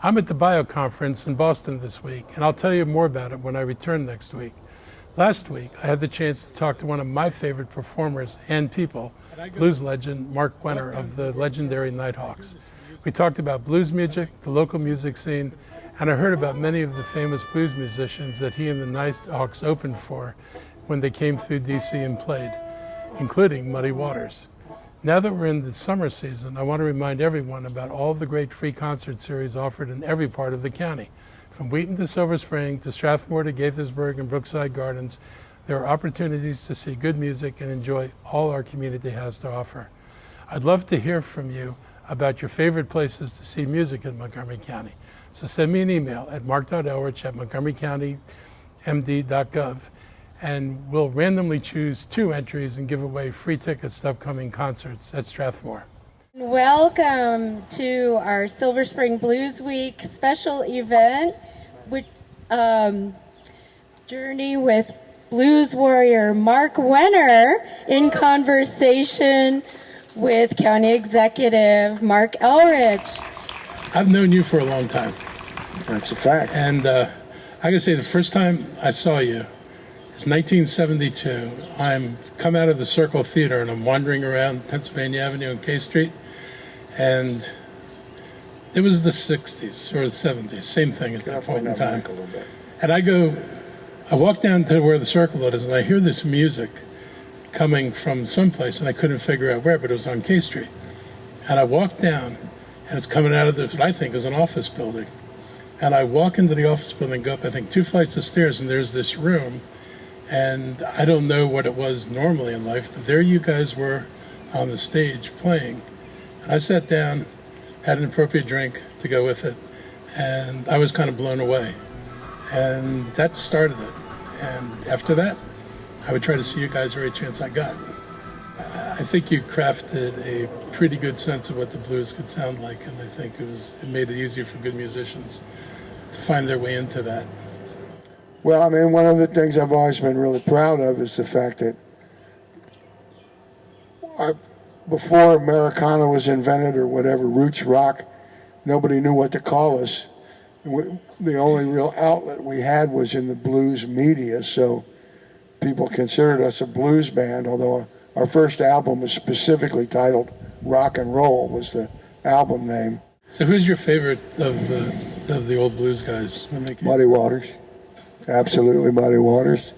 I'm at the Bio Conference in Boston this week, and I'll tell you more about it when I return next week. Last week, I had the chance to talk to one of my favorite performers and people, blues legend Mark Wenner of the legendary Nighthawks. We talked about blues music, the local music scene, and I heard about many of the famous blues musicians that he and the Nighthawks opened for when they came through DC and played, including Muddy Waters. Now that we're in the summer season, I want to remind everyone about all of the great free concert series offered in every part of the county. From Wheaton to Silver Spring to Strathmore to Gaithersburg and Brookside Gardens, there are opportunities to see good music and enjoy all our community has to offer. I'd love to hear from you about your favorite places to see music in Montgomery County. So send me an email at mark.elrich@montgomerycountymd.gov, and we'll randomly choose 2 entries and give away free tickets to upcoming concerts at Strathmore. Welcome to our Silver Spring Blues Week special event, which journey with blues warrior Mark Wenner in conversation with County Executive Mark Elrich. I've known you for a long time. That's a fact. And I gotta say, the first time I saw you is 1972. I'm come out of the Circle Theater and I'm wandering around Pennsylvania Avenue and K Street, and it was the 60s or the 70s, same thing at that point in time. And I walk down to where the Circle is, and I hear this music coming from someplace, and I couldn't figure out where, but it was on K Street. And I walk down, and it's coming out of what I think is an office building. And I walk into the office building, go up, I think, 2 flights of stairs, and there's this room. And I don't know what it was normally in life, but there you guys were on the stage playing. And I sat down, had an appropriate drink to go with it, and I was kind of blown away. And that started it. And after that, I would try to see you guys every chance I got. I think you crafted a pretty good sense of what the blues could sound like, and I think it made it easier for good musicians to find their way into that. Well, I mean, one of the things I've always been really proud of is the fact that before Americana was invented or whatever, roots rock, nobody knew what to call us. The only real outlet we had was in the blues media, so people considered us a blues band, although our first album was specifically titled Rock and Roll, was the album name. So who's your favorite of the old blues guys when they came? Muddy Waters. Absolutely Muddy Waters.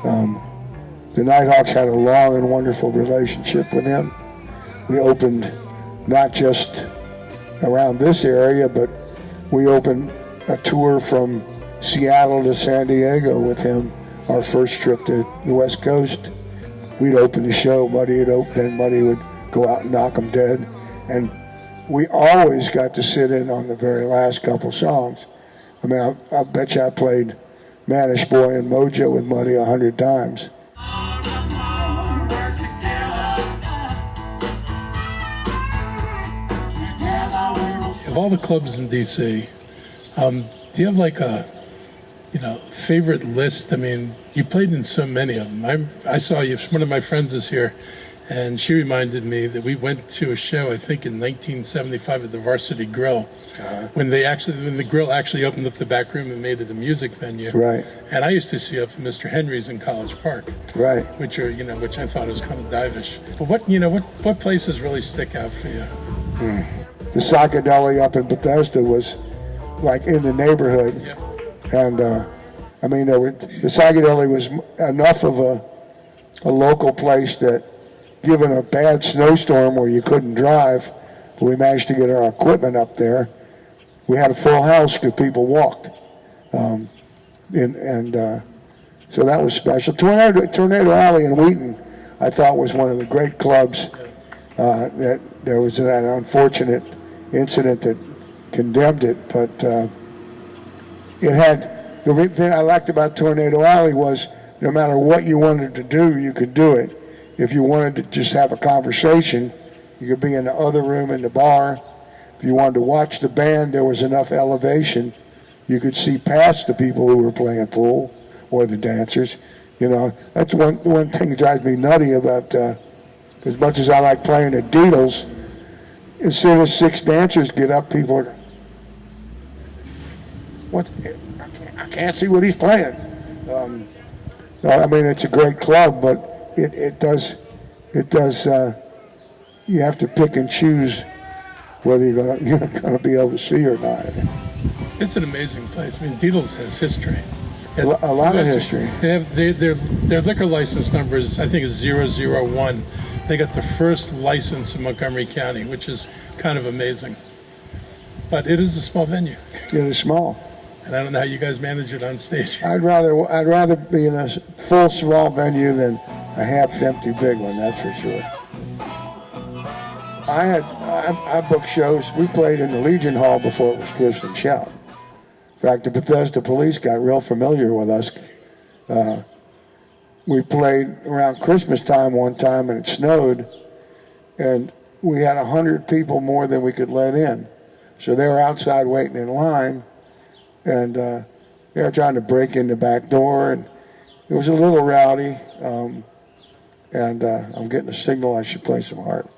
The Nighthawks had a long and wonderful relationship with him. We opened not just around this area, but we opened a tour from Seattle to San Diego with him, our first trip to the West Coast. We'd open the show, Muddy would open, then Muddy would go out and knock them dead. And we always got to sit in on the very last couple songs. I mean, I bet you I played Manish Boy and Mojo with Muddy 100 times. Of all the clubs in DC, do you have like a favorite list? I mean, you played in so many of them. I saw you, one of my friends is here, and she reminded me that we went to a show, I think in 1975 at the Varsity Grill, when the Grill actually opened up the back room and made it a music venue. Right. And I used to see up at Mr. Henry's in College Park. Right. Which I thought was kind of divish. But what places really stick out for you? The Psychedelic up in Bethesda was like in the neighborhood. Yep. And I mean, the Psychedelic was enough of a local place that, given a bad snowstorm where you couldn't drive, we managed to get our equipment up there. We had a full house because people walked. So that was special. Tornado Alley in Wheaton, I thought, was one of the great clubs. That there was an unfortunate incident that condemned it, but it had, the thing I liked about Tornado Alley was no matter what you wanted to do, you could do it. If you wanted to just have a conversation, you could be in the other room in the bar. If you wanted to watch the band, there was enough elevation. You could see past the people who were playing pool or the dancers. That's one thing that drives me nutty about, as much as I like playing the Beatles, as soon as 6 dancers get up, people are, I can't see what he's playing. I mean, it's a great club, but it does. You have to pick and choose whether you're gonna be able to see or not. It's an amazing place. I mean, Deedles has history. A lot of history. They have their liquor license number is, I think, is 001. They got the first license in Montgomery County, which is kind of amazing. But it is a small venue, It is small. and I don't know how you guys manage it on stage. I'd rather be in a full small venue than a half-empty big one. That's for sure. I booked shows. We played in the Legion Hall before it was Twist and Shout. In fact, the Bethesda police got real familiar with us. We played around Christmas time one time, and it snowed, and we had 100 people more than we could let in. So they were outside waiting in line, and they were trying to break in the back door, and it was a little rowdy. I'm getting a signal I should play some harp.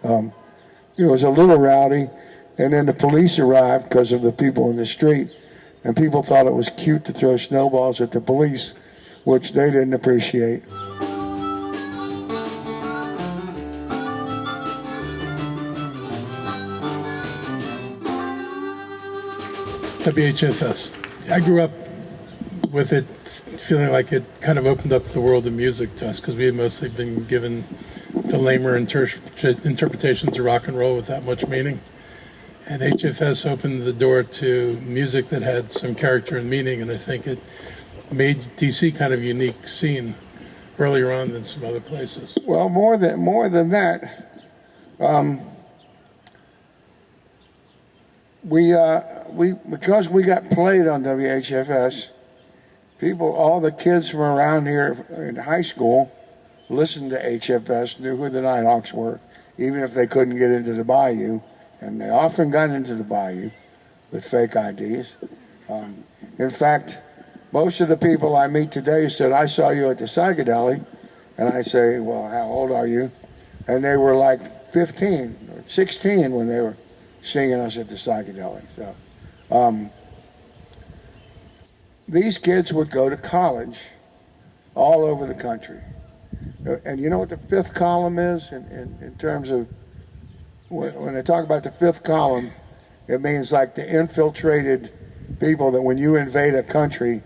It was a little rowdy, and then the police arrived because of the people in the street, and people thought it was cute to throw snowballs at the police, which they didn't appreciate. WHFS. I grew up with it, feeling like it kind of opened up the world of music to us because we had mostly been given the lamer interpretations of rock and roll without much meaning. And HFS opened the door to music that had some character and meaning, and I think it made DC kind of a unique scene earlier on than some other places. Well, more than that, we because we got played on WHFS, all the kids from around here in high school listened to HFS, knew who the Nighthawks were, even if they couldn't get into the Bayou, and they often got into the Bayou with fake IDs. In fact, most of the people I meet today said, "I saw you at the Psychedelic," and I say, "Well, how old are you?" And they were like 15 or 16 when they were singing us at the Psychedelic. So these kids would go to college all over the country. And you know what the fifth column is in terms of, when they talk about the fifth column, it means like the infiltrated people that when you invade a country,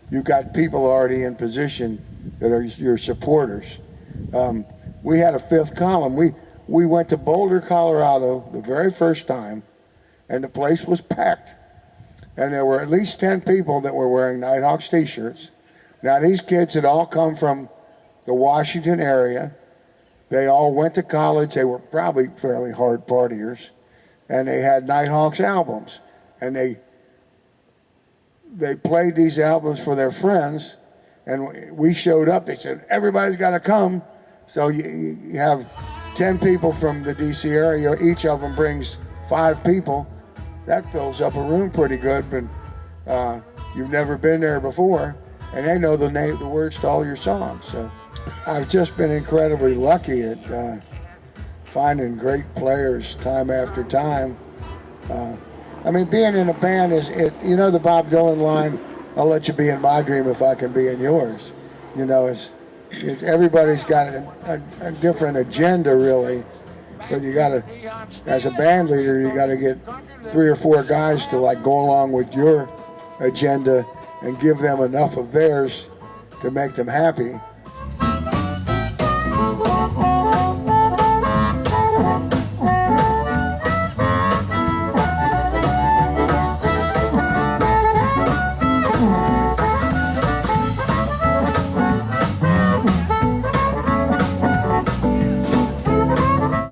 you've got people already in position that are your supporters. We had a fifth column. We went to Boulder, Colorado the very first time, and the place was packed. And there were at least 10 people that were wearing Nighthawks t-shirts. Now, these kids had all come from the Washington area. They all went to college. They were probably fairly hard partiers. And they had Nighthawks albums. And they played these albums for their friends. And we showed up. They said, everybody's got to come. So you have 10 people from the D.C. area. Each of them brings 5 people. That fills up a room pretty good, but you've never been there before. And they know the words to all your songs. So I've just been incredibly lucky at finding great players time after time. I mean, being in a band you know the Bob Dylan line, "I'll let you be in my dream if I can be in yours." You know, it's everybody's got a different agenda, really. But you got to, as a band leader, you got to get 3 or 4 guys to like go along with your agenda and give them enough of theirs to make them happy.